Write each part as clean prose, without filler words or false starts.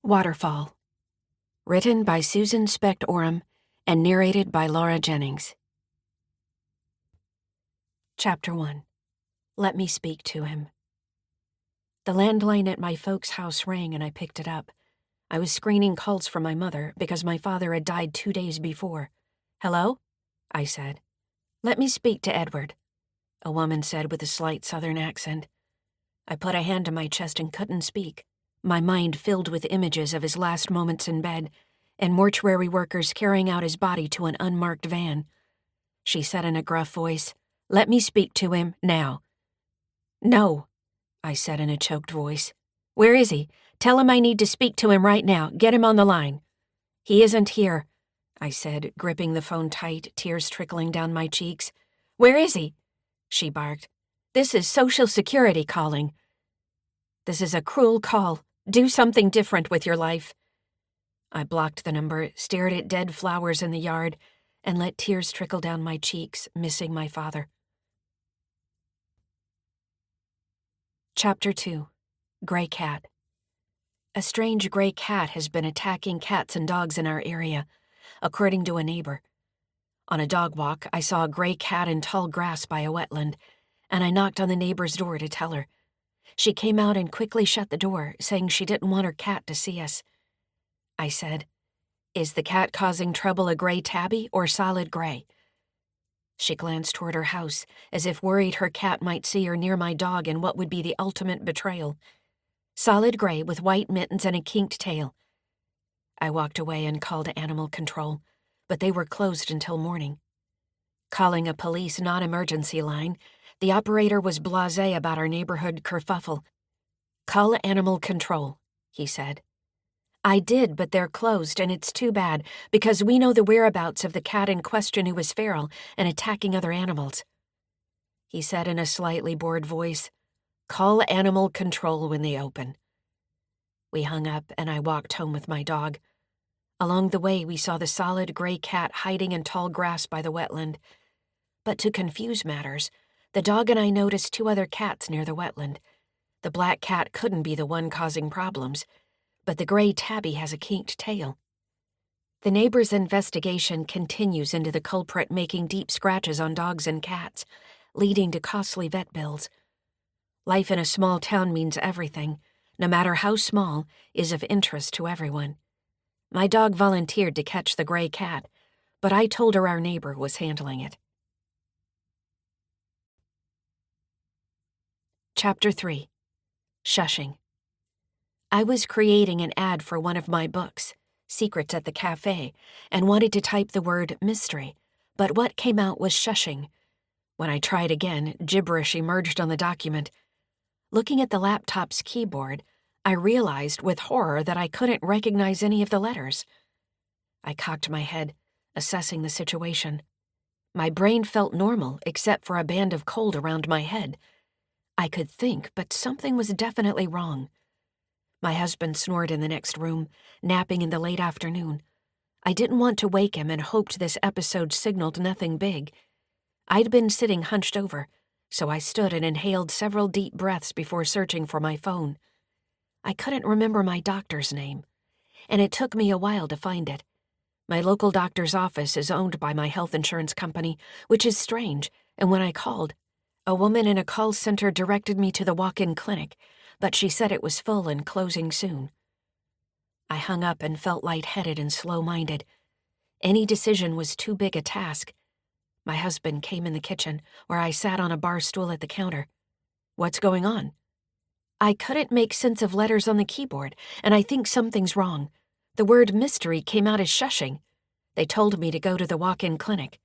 Waterfall. Written by Susan Specht Oram and narrated by Laura Jennings. Chapter 1. Let me speak to him. The landline at my folks' house rang and I picked it up. I was screening calls from my mother because my father had died 2 days before. "Hello?" I said. "Let me speak to Edward," a woman said with a slight southern accent. I put a hand to my chest and couldn't speak. My mind filled with images of his last moments in bed and mortuary workers carrying out his body to an unmarked van. She said in a gruff voice, "Let me speak to him, now." "No," I said in a choked voice. "Where is he? Tell him I need to speak to him right now. Get him on the line." "He isn't here," I said, gripping the phone tight, tears trickling down my cheeks. "Where is he?" she barked. "This is Social Security calling." "This is a cruel call. Do something different with your life." I blocked the number, stared at dead flowers in the yard, and let tears trickle down my cheeks, missing my father. Chapter 2. Gray Cat. A strange gray cat has been attacking cats and dogs in our area, according to a neighbor. On a dog walk, I saw a gray cat in tall grass by a wetland, and I knocked on the neighbor's door to tell her. She came out and quickly shut the door, saying she didn't want her cat to see us. I said, "Is the cat causing trouble a gray tabby or solid gray?" She glanced toward her house, as if worried her cat might see her near my dog in what would be the ultimate betrayal. "Solid gray with white mittens and a kinked tail." I walked away and called animal control, but they were closed until morning. Calling a police non-emergency line, the operator was blasé about our neighborhood kerfuffle. "Call animal control," he said. I did, but they're closed, and it's too bad, because we know the whereabouts of the cat in question who was feral and attacking other animals. He said in a slightly bored voice, "Call animal control when they open." We hung up, and I walked home with my dog. Along the way, we saw the solid gray cat hiding in tall grass by the wetland. But to confuse matters, the dog and I noticed 2 other cats near the wetland. The black cat couldn't be the one causing problems, but the gray tabby has a kinked tail. The neighbor's investigation continues into the culprit making deep scratches on dogs and cats, leading to costly vet bills. Life in a small town means everything, no matter how small, is of interest to everyone. My dog volunteered to catch the gray cat, but I told her our neighbor was handling it. Chapter 3. Shushing. I was creating an ad for one of my books, Secrets at the Cafe, and wanted to type the word mystery, but what came out was shushing. When I tried again, gibberish emerged on the document. Looking at the laptop's keyboard, I realized with horror that I couldn't recognize any of the letters. I cocked my head, assessing the situation. My brain felt normal except for a band of cold around my head. I could think, but something was definitely wrong. My husband snored in the next room, napping in the late afternoon. I didn't want to wake him and hoped this episode signaled nothing big. I'd been sitting hunched over, so I stood and inhaled several deep breaths before searching for my phone. I couldn't remember my doctor's name, and it took me a while to find it. My local doctor's office is owned by my health insurance company, which is strange, and when I called, a woman in a call center directed me to the walk-in clinic, but she said it was full and closing soon. I hung up and felt lightheaded and slow-minded. Any decision was too big a task. My husband came in the kitchen, where I sat on a bar stool at the counter. "What's going on?" "I couldn't make sense of letters on the keyboard, and I think something's wrong. The word mystery came out as shushing. They told me to go to the walk-in clinic."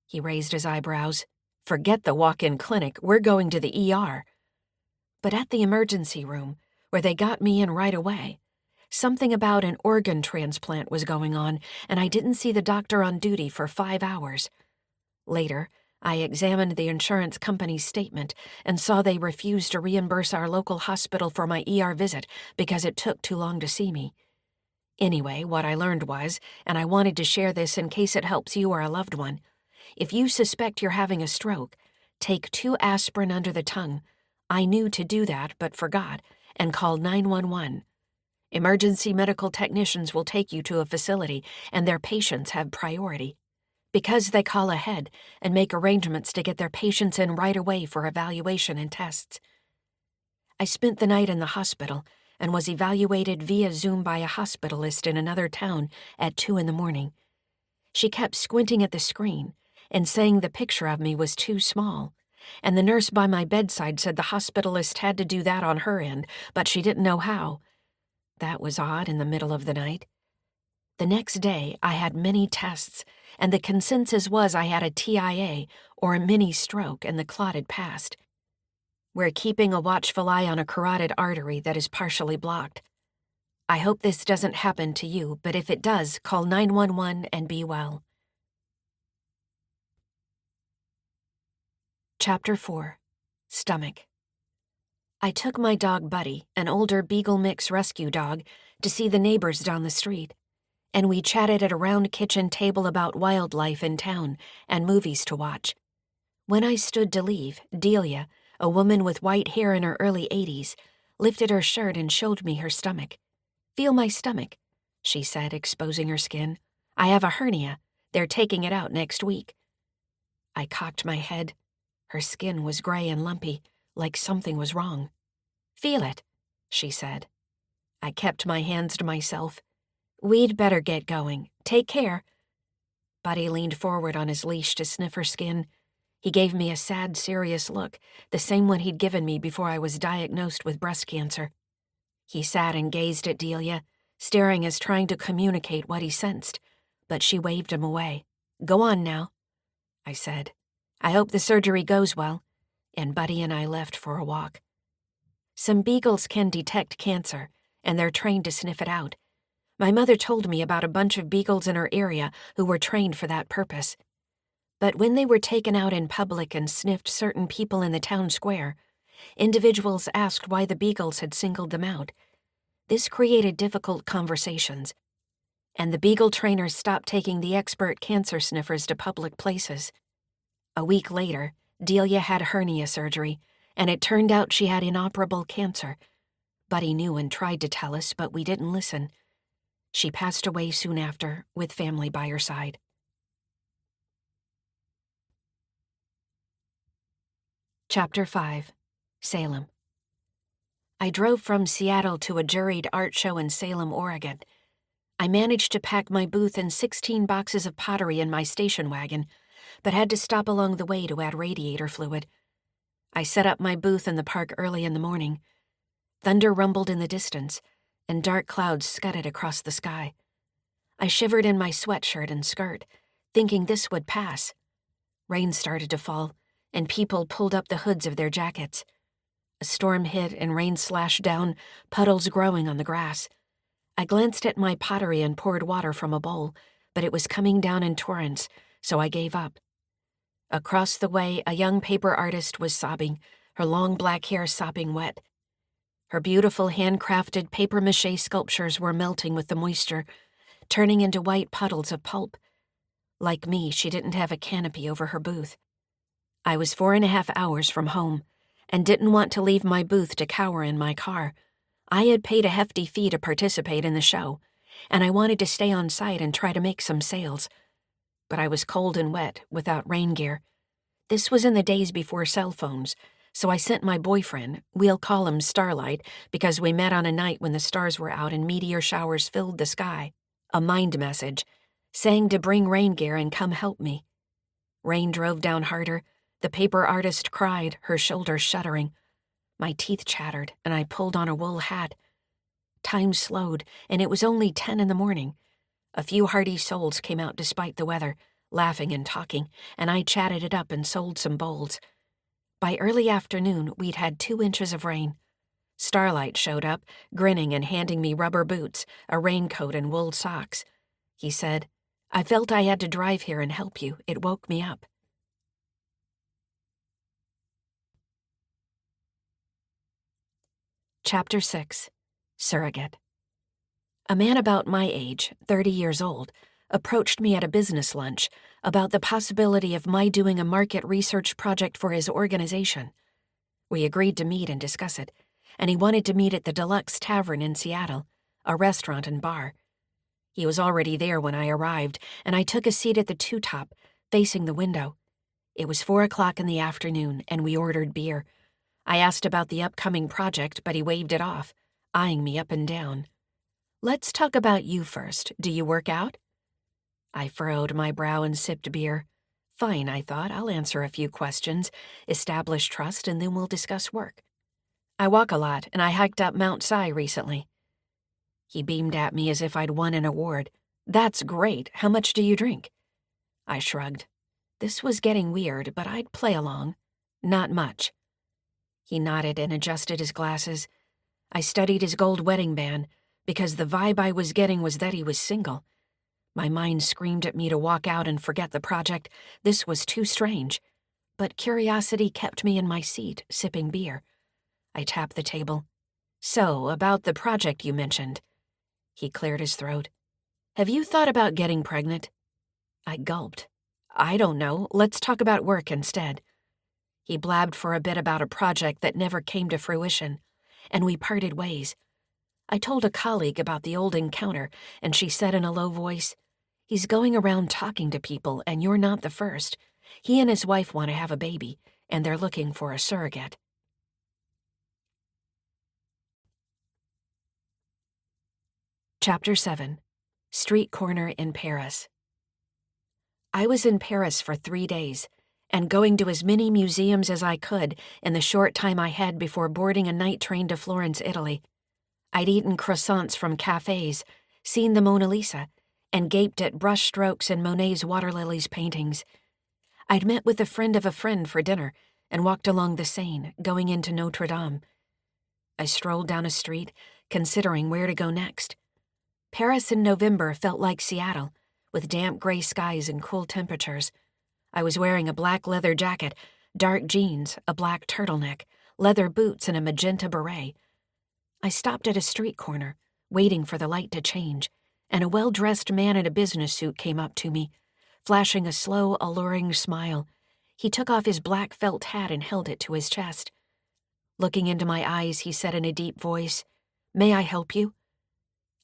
He raised his eyebrows. "Forget the walk-in clinic, we're going to the ER." But at the emergency room, where they got me in right away, something about an organ transplant was going on, and I didn't see the doctor on duty for 5 hours. Later, I examined the insurance company's statement and saw they refused to reimburse our local hospital for my ER visit because it took too long to see me. Anyway, what I learned was, and I wanted to share this in case it helps you or a loved one, if you suspect you're having a stroke, take 2 aspirin under the tongue. I knew to do that but forgot, and call 911. Emergency medical technicians will take you to a facility, and their patients have priority. Because they call ahead and make arrangements to get their patients in right away for evaluation and tests. I spent the night in the hospital and was evaluated via Zoom by a hospitalist in another town at 2 a.m. She kept squinting at the screen and saying the picture of me was too small, and the nurse by my bedside said the hospitalist had to do that on her end, but she didn't know how. That was odd in the middle of the night. The next day, I had many tests, and the consensus was I had a TIA, or a mini stroke, and the clot had passed. We're keeping a watchful eye on a carotid artery that is partially blocked. I hope this doesn't happen to you, but if it does, call 911 and be well. Chapter 4. Stomach. I took my dog Buddy, an older Beagle Mix rescue dog, to see the neighbors down the street, and we chatted at a round kitchen table about wildlife in town and movies to watch. When I stood to leave, Delia, a woman with white hair in her early 80s, lifted her shirt and showed me her stomach. "Feel my stomach," she said, exposing her skin. "I have a hernia. They're taking it out next week." I cocked my head. Her skin was gray and lumpy, like something was wrong. "Feel it," she said. I kept my hands to myself. "We'd better get going. Take care." Buddy leaned forward on his leash to sniff her skin. He gave me a sad, serious look, the same one he'd given me before I was diagnosed with breast cancer. He sat and gazed at Delia, staring as trying to communicate what he sensed, but she waved him away. "Go on now," I said. "I hope the surgery goes well," and Buddy and I left for a walk. Some beagles can detect cancer, and they're trained to sniff it out. My mother told me about a bunch of beagles in her area who were trained for that purpose. But when they were taken out in public and sniffed certain people in the town square, individuals asked why the beagles had singled them out. This created difficult conversations, and the beagle trainers stopped taking the expert cancer sniffers to public places. A week later, Delia had hernia surgery, and it turned out she had inoperable cancer. Buddy knew and tried to tell us, but we didn't listen. She passed away soon after, with family by her side. Chapter 5. Salem. I drove from Seattle to a juried art show in Salem, Oregon. I managed to pack my booth and 16 boxes of pottery in my station wagon, but had to stop along the way to add radiator fluid. I set up my booth in the park early in the morning. Thunder rumbled in the distance, and dark clouds scudded across the sky. I shivered in my sweatshirt and skirt, thinking this would pass. Rain started to fall, and people pulled up the hoods of their jackets. A storm hit and rain slashed down, puddles growing on the grass. I glanced at my pottery and poured water from a bowl, but it was coming down in torrents, so I gave up. Across the way, a young paper artist was sobbing, her long black hair sopping wet. Her beautiful handcrafted papier-mâché sculptures were melting with the moisture, turning into white puddles of pulp. Like me, she didn't have a canopy over her booth. I was 4.5 hours from home, and didn't want to leave my booth to cower in my car. I had paid a hefty fee to participate in the show, and I wanted to stay on site and try to make some sales. But I was cold and wet, without rain gear. This was in the days before cell phones, so I sent my boyfriend, we'll call him Starlight because we met on a night when the stars were out and meteor showers filled the sky, a mind message, saying to bring rain gear and come help me. Rain drove down harder. The paper artist cried, her shoulders shuddering. My teeth chattered, and I pulled on a wool hat. Time slowed, and it was only 10 a.m. A few hardy souls came out despite the weather, laughing and talking, and I chatted it up and sold some bowls. By early afternoon, we'd had 2 inches of rain. Starlight showed up, grinning and handing me rubber boots, a raincoat, and wool socks. He said, "I felt I had to drive here and help you. It woke me up." Chapter 6. Surrogate. A man about my age, 30 years old, approached me at a business lunch about the possibility of my doing a market research project for his organization. We agreed to meet and discuss it, and he wanted to meet at the Deluxe Tavern in Seattle, a restaurant and bar. He was already there when I arrived, and I took a seat at the two-top, facing the window. It was 4 o'clock in the afternoon, and we ordered beer. I asked about the upcoming project, but he waved it off, eyeing me up and down. "Let's talk about you first. Do you work out?" I furrowed my brow and sipped beer. Fine, I thought. I'll answer a few questions, establish trust, and then we'll discuss work. "I walk a lot, and I hiked up Mount Si recently." He beamed at me as if I'd won an award. "That's great. How much do you drink?" I shrugged. This was getting weird, but I'd play along. "Not much." He nodded and adjusted his glasses. I studied his gold wedding band, because the vibe I was getting was that he was single. My mind screamed at me to walk out and forget the project. This was too strange. But curiosity kept me in my seat, sipping beer. I tapped the table. "So, about the project you mentioned." He cleared his throat. "Have you thought about getting pregnant?" I gulped. "I don't know. Let's talk about work instead." He blabbed for a bit about a project that never came to fruition, and we parted ways. I told a colleague about the old encounter, and she said in a low voice, "He's going around talking to people, and you're not the first. He and his wife want to have a baby, and they're looking for a surrogate." Chapter 7. Street Corner in Paris. I was in Paris for 3 days, and going to as many museums as I could in the short time I had before boarding a night train to Florence, Italy. I'd eaten croissants from cafes, seen the Mona Lisa, and gaped at brush strokes in Monet's water lilies paintings. I'd met with a friend for dinner and walked along the Seine, going into Notre Dame. I strolled down a street, considering where to go next. Paris in November felt like Seattle, with damp gray skies and cool temperatures. I was wearing a black leather jacket, dark jeans, a black turtleneck, leather boots, and a magenta beret. I stopped at a street corner, waiting for the light to change, and a well-dressed man in a business suit came up to me, flashing a slow, alluring smile. He took off his black felt hat and held it to his chest. Looking into my eyes, he said in a deep voice, "May I help you?"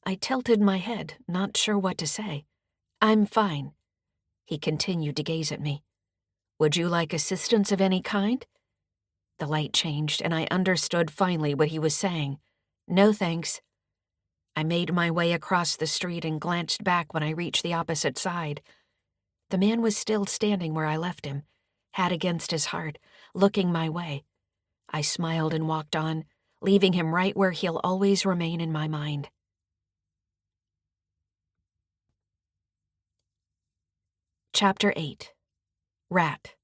I tilted my head, not sure what to say. "I'm fine." He continued to gaze at me. "Would you like assistance of any kind?" The light changed, and I understood finally what he was saying. "No, thanks." I made my way across the street and glanced back when I reached the opposite side. The man was still standing where I left him, hat against his heart, looking my way. I smiled and walked on, leaving him right where he'll always remain in my mind. Chapter 8. Rat.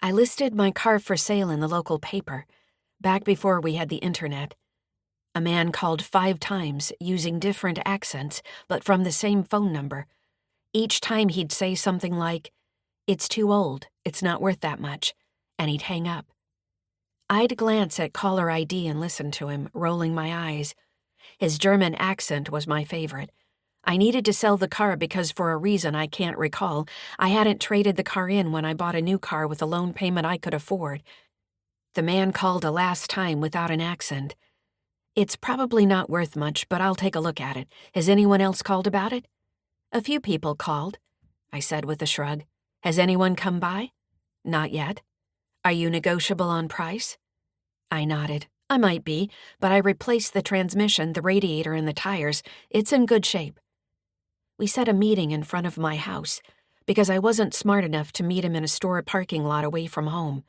I listed my car for sale in the local paper, back before we had the internet. A man called 5 times, using different accents, but from the same phone number. Each time he'd say something like, "It's too old, it's not worth that much," and he'd hang up. I'd glance at caller ID and listen to him, rolling my eyes. His German accent was my favorite. I needed to sell the car because for a reason I can't recall, I hadn't traded the car in when I bought a new car with a loan payment I could afford. The man called a last time without an accent. "It's probably not worth much, but I'll take a look at it. Has anyone else called about it?" "A few people called," I said with a shrug. "Has anyone come by?" "Not yet." "Are you negotiable on price?" I nodded. "I might be, but I replaced the transmission, the radiator, and the tires. It's in good shape." We set a meeting in front of my house, because I wasn't smart enough to meet him in a store parking lot away from home.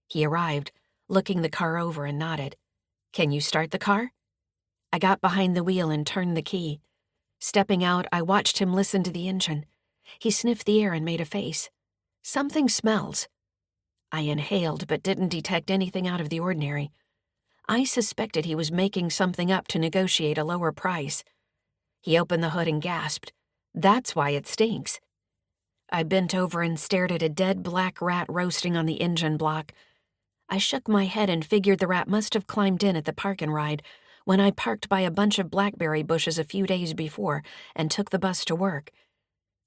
He arrived, looking the car over, and nodded. "Can you start the car?" I got behind the wheel and turned the key. Stepping out, I watched him listen to the engine. He sniffed the air and made a face. "Something smells." I inhaled but didn't detect anything out of the ordinary. I suspected he was making something up to negotiate a lower price. He opened the hood and gasped, "That's why it stinks." I bent over and stared at a dead black rat roasting on the engine block. I shook my head and figured the rat must have climbed in at the park and ride when I parked by a bunch of blackberry bushes a few days before and took the bus to work.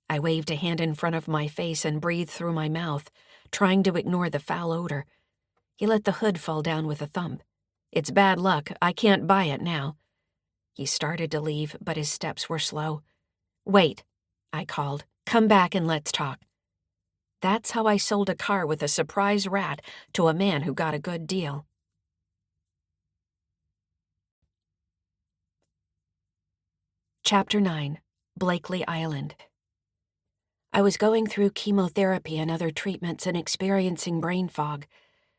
I waved a hand in front of my face and breathed through my mouth, trying to ignore the foul odor. He let the hood fall down with a thump. "It's bad luck. I can't buy it now." He started to leave, but his steps were slow. "Wait," I called. "Come back and let's talk." That's how I sold a car with a surprise rat to a man who got a good deal. Chapter 9. Blakely Island. I was going through chemotherapy and other treatments and experiencing brain fog,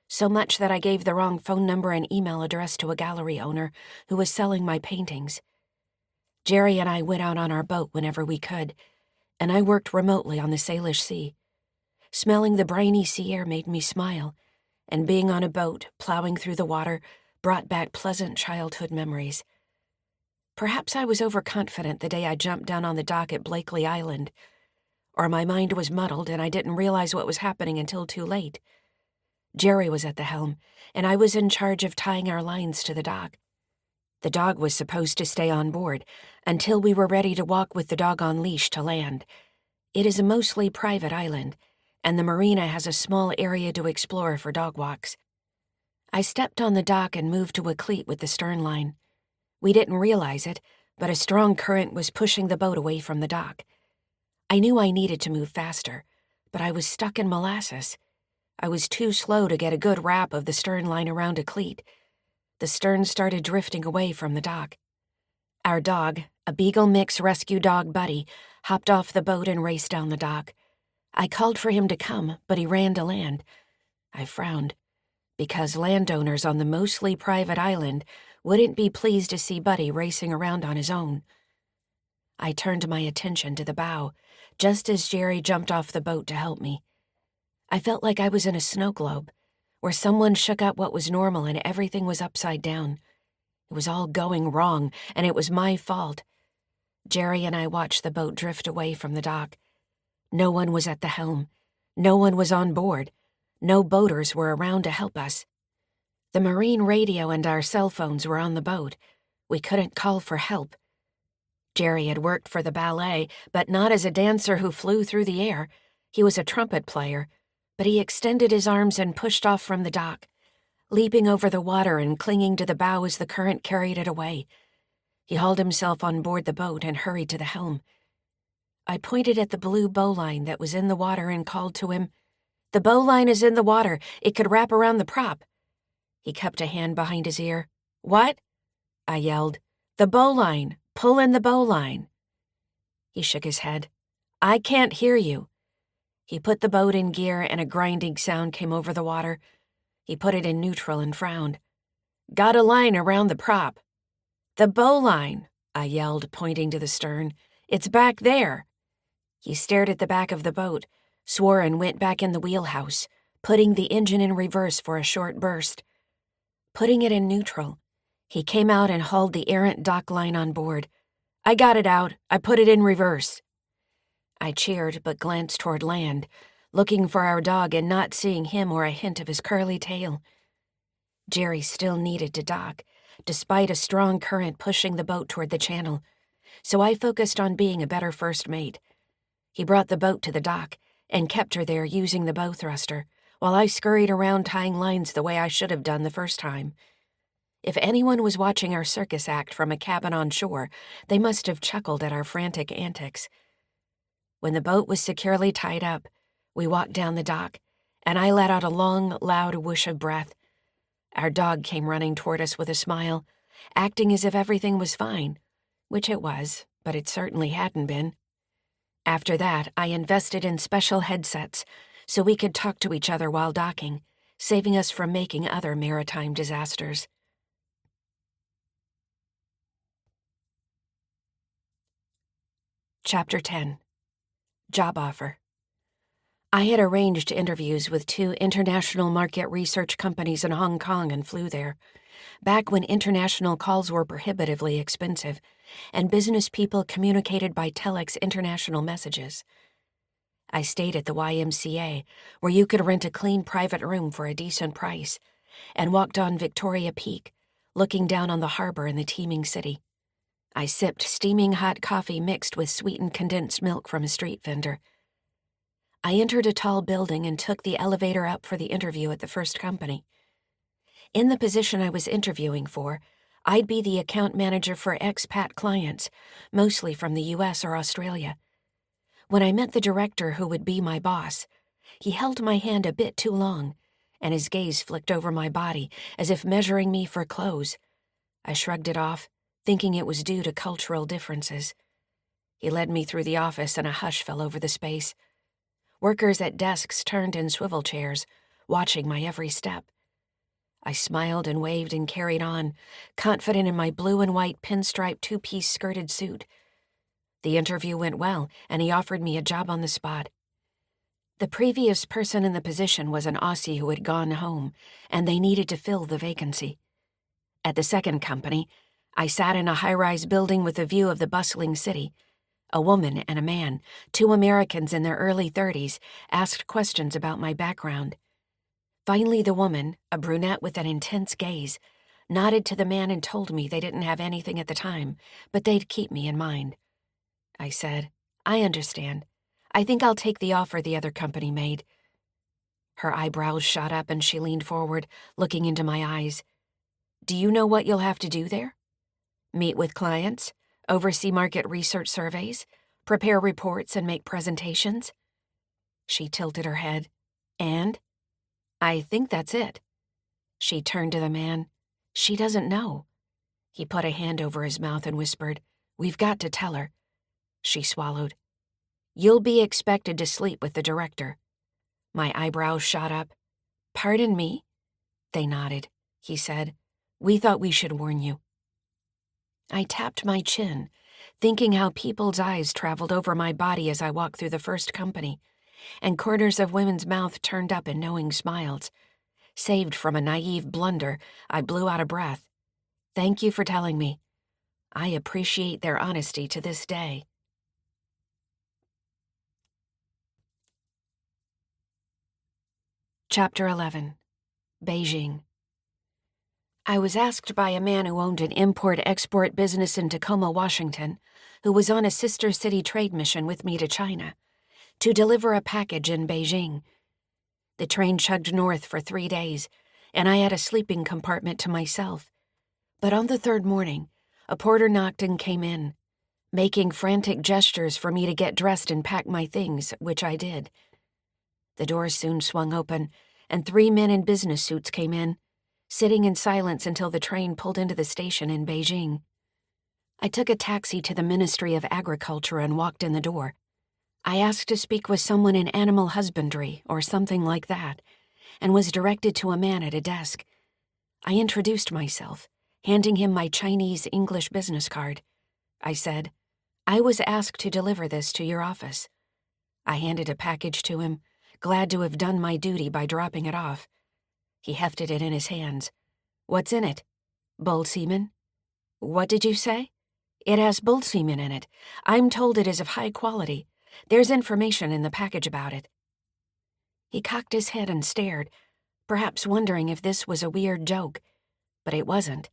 so much that I gave the wrong phone number and email address to a gallery owner who was selling my paintings. Jerry and I went out on our boat whenever we could, and I worked remotely on the Salish Sea. Smelling the briny sea air made me smile, and being on a boat, plowing through the water, brought back pleasant childhood memories. Perhaps I was overconfident the day I jumped down on the dock at Blakely Island, or my mind was muddled and I didn't realize what was happening until too late. Jerry was at the helm, and I was in charge of tying our lines to the dock. The dog was supposed to stay on board until we were ready to walk with the dog on leash to land. It is a mostly private island, and the marina has a small area to explore for dog walks. I stepped on the dock and moved to a cleat with the stern line. We didn't realize it, but a strong current was pushing the boat away from the dock. I knew I needed to move faster, but I was stuck in molasses. I was too slow to get a good wrap of the stern line around a cleat. The stern started drifting away from the dock. Our dog, a Beagle Mix rescue dog Buddy, hopped off the boat and raced down the dock. I called for him to come, but he ran to land. I frowned, because landowners on the mostly private island wouldn't be pleased to see Buddy racing around on his own. I turned my attention to the bow, just as Jerry jumped off the boat to help me. I felt like I was in a snow globe, where someone shook up what was normal and everything was upside down. It was all going wrong, and it was my fault. Jerry and I watched the boat drift away from the dock. No one was at the helm. No one was on board. No boaters were around to help us. The marine radio and our cell phones were on the boat. We couldn't call for help. Jerry had worked for the ballet, but not as a dancer who flew through the air. He was a trumpet player, but he extended his arms and pushed off from the dock, leaping over the water and clinging to the bow as the current carried it away. He hauled himself on board the boat and hurried to the helm. I pointed at the blue bowline that was in the water and called to him, "The bowline is in the water. It could wrap around the prop." He kept a hand behind his ear. "What?" I yelled. "The bowline. Pull in the bowline." He shook his head. "I can't hear you." He put the boat in gear and a grinding sound came over the water. He put it in neutral and frowned. "Got a line around the prop." "The bowline," I yelled, pointing to the stern. "It's back there." He stared at the back of the boat, swore and went back in the wheelhouse, putting the engine in reverse for a short burst. Putting it in neutral, he came out and hauled the errant dock line on board. "I got it out. I put it in reverse." I cheered but glanced toward land, looking for our dog and not seeing him or a hint of his curly tail. Jerry still needed to dock, despite a strong current pushing the boat toward the channel, so I focused on being a better first mate. He brought the boat to the dock and kept her there using the bow thruster, while I scurried around tying lines the way I should have done the first time. If anyone was watching our circus act from a cabin on shore, they must have chuckled at our frantic antics. When the boat was securely tied up, we walked down the dock, and I let out a long, loud whoosh of breath. Our dog came running toward us with a smile, acting as if everything was fine, which it was, but it certainly hadn't been. After that, I invested in special headsets so we could talk to each other while docking, saving us from making other maritime disasters. Chapter 10. Job Offer. I had arranged interviews with 2 international market research companies in Hong Kong and flew there, back when international calls were prohibitively expensive, and business people communicated by telex international messages. I stayed at the YMCA, where you could rent a clean private room for a decent price, and walked on Victoria Peak, looking down on the harbor and the teeming city. I sipped steaming hot coffee mixed with sweetened condensed milk from a street vendor. I entered a tall building and took the elevator up for the interview at the first company. In the position I was interviewing for, I'd be the account manager for expat clients, mostly from the US or Australia. When I met the director who would be my boss, he held my hand a bit too long, and his gaze flicked over my body as if measuring me for clothes. I shrugged it off, thinking it was due to cultural differences. He led me through the office and a hush fell over the space. Workers at desks turned in swivel chairs, watching my every step. I smiled and waved and carried on, confident in my blue and white pinstripe two-piece skirted suit. The interview went well, and he offered me a job on the spot. The previous person in the position was an Aussie who had gone home, and they needed to fill the vacancy. At the second company, I sat in a high-rise building with a view of the bustling city. A woman and a man, two Americans in their early 30s, asked questions about my background. Finally, the woman, a brunette with an intense gaze, nodded to the man and told me they didn't have anything at the time, but they'd keep me in mind. I said, "I understand. I think I'll take the offer the other company made." Her eyebrows shot up and she leaned forward, looking into my eyes. "Do you know what you'll have to do there? Meet with clients, oversee market research surveys, prepare reports and make presentations?" She tilted her head. "And?" "I think that's it." She turned to the man. "She doesn't know." He put a hand over his mouth and whispered, "We've got to tell her." She swallowed. "You'll be expected to sleep with the director." My eyebrows shot up. "Pardon me?" They nodded. He said, "We thought we should warn you." I tapped my chin, thinking how people's eyes traveled over my body as I walked through the first company, and corners of women's mouth turned up in knowing smiles. Saved from a naive blunder, I blew out a breath. "Thank you for telling me. I appreciate their honesty to this day." Chapter 11. Beijing. I was asked by a man who owned an import-export business in Tacoma, Washington, who was on a sister city trade mission with me to China, to deliver a package in Beijing. The train chugged north for 3 days, and I had a sleeping compartment to myself. But on the third morning, a porter knocked and came in, making frantic gestures for me to get dressed and pack my things, which I did. The doors soon swung open, and 3 men in business suits came in, sitting in silence until the train pulled into the station in Beijing. I took a taxi to the Ministry of Agriculture and walked in the door. I asked to speak with someone in animal husbandry or something like that, and was directed to a man at a desk. I introduced myself, handing him my Chinese English business card. I said, "I was asked to deliver this to your office." I handed a package to him, glad to have done my duty by dropping it off. He hefted it in his hands. "What's in it? Bull semen?" "What did you say?" "It has bull semen in it. I'm told it is of high quality. There's information in the package about it." He cocked his head and stared, perhaps wondering if this was a weird joke, but it wasn't.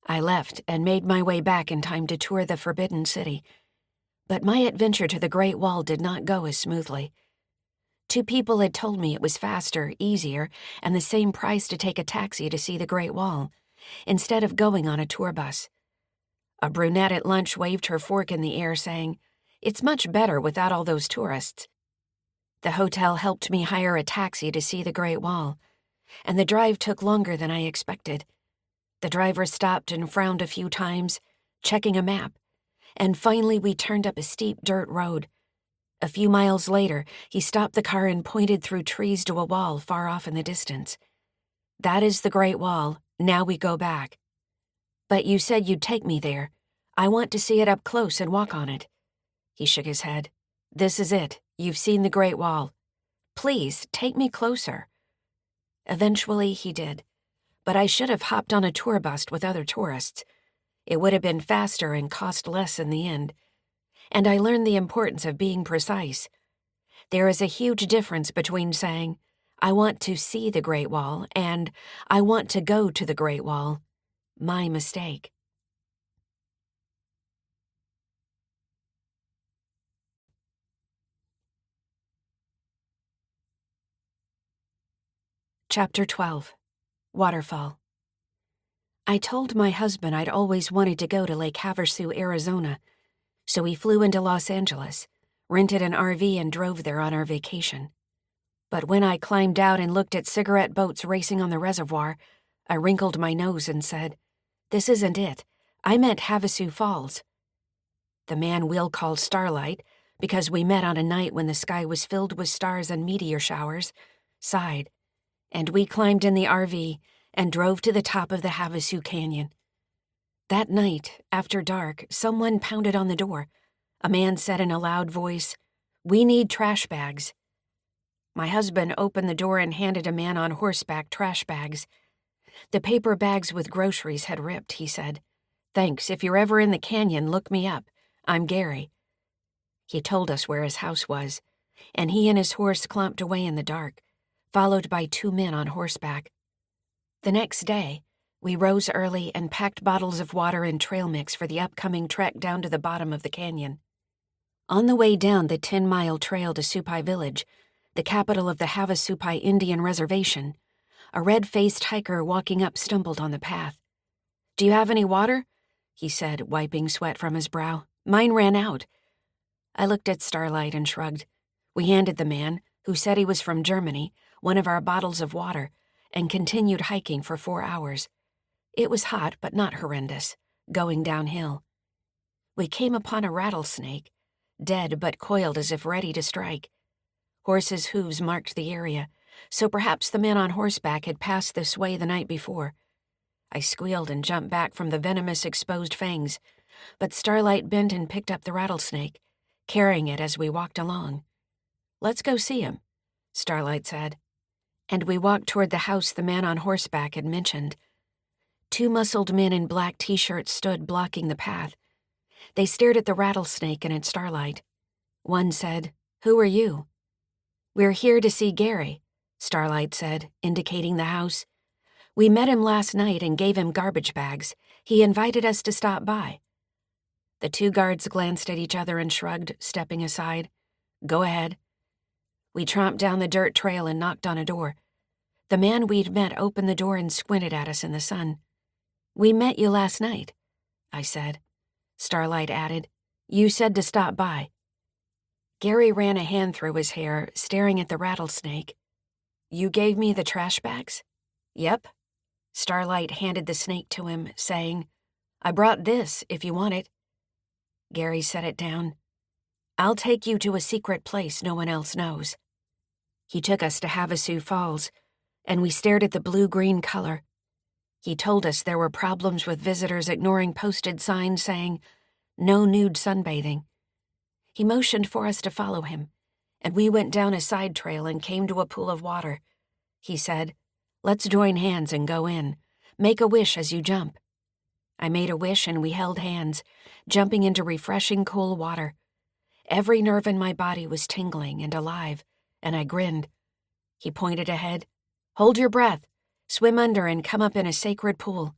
I left and made my way back in time to tour the Forbidden City. But my adventure to the Great Wall did not go as smoothly. 2 people had told me it was faster, easier, and the same price to take a taxi to see the Great Wall, instead of going on a tour bus. A brunette at lunch waved her fork in the air, saying, "It's much better without all those tourists." The hotel helped me hire a taxi to see the Great Wall, and the drive took longer than I expected. The driver stopped and frowned a few times, checking a map, and finally we turned up a steep dirt road. A few miles later, he stopped the car and pointed through trees to a wall far off in the distance. "That is the Great Wall. Now we go back." "But you said you'd take me there. I want to see it up close and walk on it." He shook his head. "This is it. You've seen the Great Wall. Please, take me closer." Eventually, he did. But I should have hopped on a tour bus with other tourists. It would have been faster and cost less in the end. And I learned the importance of being precise. There is a huge difference between saying, "I want to see the Great Wall," and "I want to go to the Great Wall." My mistake. Chapter 12. Waterfall. I told my husband I'd always wanted to go to Lake Havasu, Arizona, so we flew into Los Angeles, rented an RV and drove there on our vacation. But when I climbed out and looked at cigarette boats racing on the reservoir, I wrinkled my nose and said, "This isn't it. I meant Havasu Falls." The man we'll call Starlight, because we met on a night when the sky was filled with stars and meteor showers, sighed, and we climbed in the RV and drove to the top of the Havasu Canyon. That night, after dark, someone pounded on the door. A man said in a loud voice, "We need trash bags." My husband opened the door and handed a man on horseback trash bags. The paper bags with groceries had ripped, he said. "Thanks. If you're ever in the canyon, look me up. I'm Gary." He told us where his house was, and he and his horse clumped away in the dark, followed by 2 men on horseback. The next day, we rose early and packed bottles of water and trail mix for the upcoming trek down to the bottom of the canyon. On the way down the 10-mile trail to Supai Village, the capital of the Havasupai Indian Reservation, a red-faced hiker walking up stumbled on the path. "Do you have any water?" he said, wiping sweat from his brow. "Mine ran out." I looked at Starlight and shrugged. We handed the man, who said he was from Germany, one of our bottles of water, and continued hiking for 4 hours. It was hot, but not horrendous, going downhill. We came upon a rattlesnake, dead but coiled as if ready to strike. Horses' hooves marked the area, so perhaps the man on horseback had passed this way the night before. I squealed and jumped back from the venomous exposed fangs, but Starlight bent and picked up the rattlesnake, carrying it as we walked along. "Let's go see him," Starlight said. And we walked toward the house the man on horseback had mentioned. 2 muscled men in black T-shirts stood blocking the path. They stared at the rattlesnake and at Starlight. One said, "Who are you?" "We're here to see Gary," Starlight said, indicating the house. "We met him last night and gave him garbage bags. He invited us to stop by." The 2 guards glanced at each other and shrugged, stepping aside. "Go ahead." We tromped down the dirt trail and knocked on a door. The man we'd met opened the door and squinted at us in the sun. "We met you last night," I said. Starlight added, "You said to stop by." Gary ran a hand through his hair, staring at the rattlesnake. "You gave me the trash bags?" "Yep." Starlight handed the snake to him, saying, "I brought this if you want it." Gary set it down. "I'll take you to a secret place no one else knows." He took us to Havasu Falls, and we stared at the blue-green color. He told us there were problems with visitors ignoring posted signs saying, "No nude sunbathing." He motioned for us to follow him, and we went down a side trail and came to a pool of water. He said, "Let's join hands and go in. Make a wish as you jump." I made a wish and we held hands, jumping into refreshing cool water. Every nerve in my body was tingling and alive, and I grinned. He pointed ahead. "Hold your breath. Swim under and come up in a sacred pool."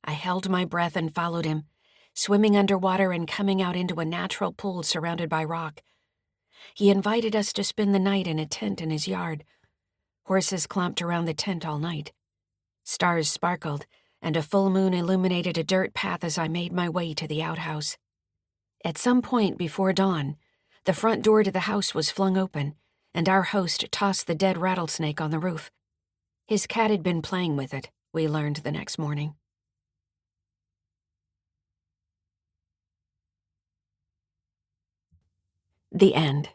I held my breath and followed him, swimming underwater and coming out into a natural pool surrounded by rock. He invited us to spend the night in a tent in his yard. Horses clumped around the tent all night. Stars sparkled, and a full moon illuminated a dirt path as I made my way to the outhouse. At some point before dawn, the front door to the house was flung open, and our host tossed the dead rattlesnake on the roof. His cat had been playing with it, we learned the next morning. The end.